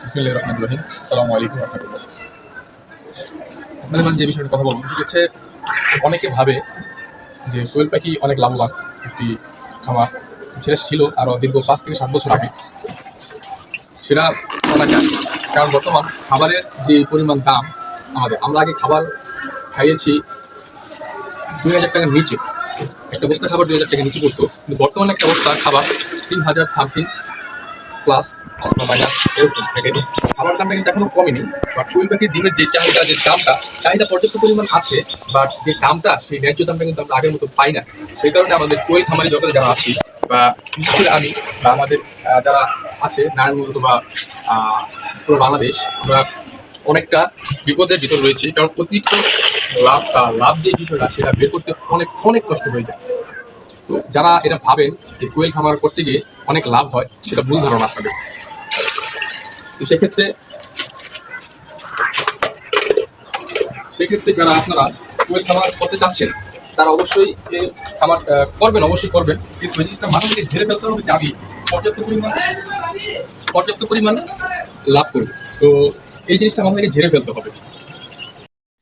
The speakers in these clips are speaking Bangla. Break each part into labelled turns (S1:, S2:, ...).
S1: বিসমিল্লাহির রহমানির রহিম। আসসালামু আলাইকুম ওয়া রাহমাতুল্লাহ। আপনাদের মাঝে যে বিষয়টা কথা বলবো সেটা হচ্ছে, অনেকে ভাবে যে কোয়েল পাখি অনেক লাভবান একটি খামার, যেটা ছিল আরও দীর্ঘ ৫ থেকে ৭ বছর আগে, সেটা বলা যায়। কারণ বর্তমান খাবারের যে পরিমাণ দাম, আমরা আগে খাবার খাইয়েছি ২,০০০ টাকার নিচে, একটা বস্তা খাবার ২,০০০ টাকার নিচে পড়তো, কিন্তু বর্তমানে একটা বস্তার খাবার ৩,০০০ সামথিং প্লাস অথবা মাইনাস এরকম থাকে। খাবার দামটা কিন্তু এখনো কমেনি। বাট কোয়েল পাখির ডিমের যে চাহিদা, যে দামটা, চাহিদা পর্যাপ্ত পরিমাণ আছে, বাট যে দামটা, সেই ন্যায্য দামটা কিন্তু আমরা আগের মতো পাই না। সেই কারণে আমাদের কোয়েল খামারি জগতে যারা আছি, বা বিশেষ করে আমি বা আমাদের যারা আছে নারায়ণগঞ্জ বা পুরো বাংলাদেশ, আমরা অনেকটা বিপদের ভিতর রয়েছি। কারণ অতিরিক্ত লাভ যে বিষয়টা, সেটা বের করতে অনেক অনেক কষ্ট হয়ে যায়। তো যারা এটা ভাবেন যে কোয়েল খামার করতে গিয়ে অনেক লাভ হয়, সেটা ভুল ধারণা আপনাদের। তো সেক্ষেত্রে যারা আপনারা কোয়েল খামার করতে চাচ্ছেন, তারা অবশ্যই এই খামার করবেন, অবশ্যই করবেন, কিন্তু এই জিনিসটা মাথা থেকে ঝেড়ে ফেলতে হবে যে আমি পর্যাপ্ত পরিমাণ লাভ করবো। তো এই জিনিসটা মাথা থেকে ঝেড়ে ফেলতে হবে।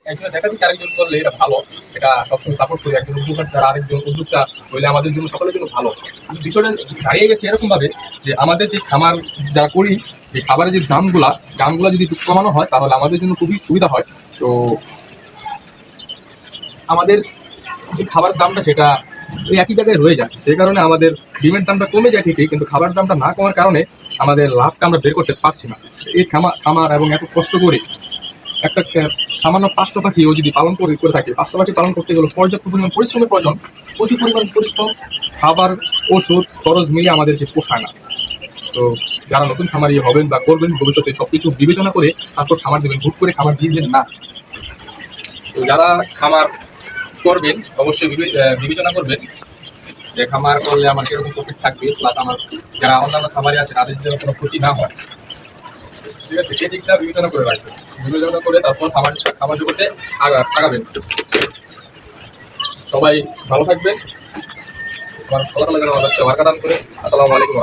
S1: একজনের দেখা দিচ্ছে আরেকজন করলে এটা ভালো, এটা সবসময় সাপোর্ট করি। একজন উদ্যোক্তা দ্বারা আরেকজন উদ্যোক্তা হইলে আমাদের জন্য, সকলের জন্য ভালো। কিন্তু বিষয়টা দাঁড়িয়ে গেছে এরকম ভাবে যে আমাদের যে খামার যারা করি, যে খাবারের যে দামগুলা যদি একটু কমানো হয়, তাহলে আমাদের জন্য খুবই সুবিধা হয়। তো আমাদের যে খাবারের দামটা, সেটা ওই একই জায়গায় রয়ে যায়। সেই কারণে আমাদের ডিমের দামটা কমে যায় ঠিকই, কিন্তু খাবারের দামটা না কমার কারণে আমাদের লাভটা আমরা বের করতে পারছি না। এই খামার এবং এত কষ্ট করে একটা সামান্য ৫০০ পাখিও যদি পালন করে থাকে, ৫০০ পাখি পালন করতে গেলে পর্যাপ্ত পরিমাণ পরিশ্রমের প্রয়োজন। প্রচুর পরিমাণ পরিশ্রম, খাবার, ওষুধ খরচ মিলিয়ে আমাদেরকে পোষায় না। তো যারা নতুন খামারি হবেন বা করবেন, ভবিষ্যতে সবকিছু বিবেচনা করে তারপর খামার দেবেন, হুট করে খামার দিয়ে দেবেন না। তো যারা খামার করবেন, অবশ্যই বিবেচনা করবেন যে খামার করলে আমার কিরকম প্রফিট থাকবে, প্লাস আমার যারা অন্যান্য খামারি আছে তাদের যেন কোনো ক্ষতি না হয়। ঠিক আছে, সেই দিকটা বিবেচনা করে রাখবেন। বিবেচনা করে তারপর খামার জগতে আগাবেন। সবাই ভালো থাকবেন। আমার আল্লাহ তাআলা যেন আমাদেরকে বারাকা দান করে। আসসালামু আলাইকুম।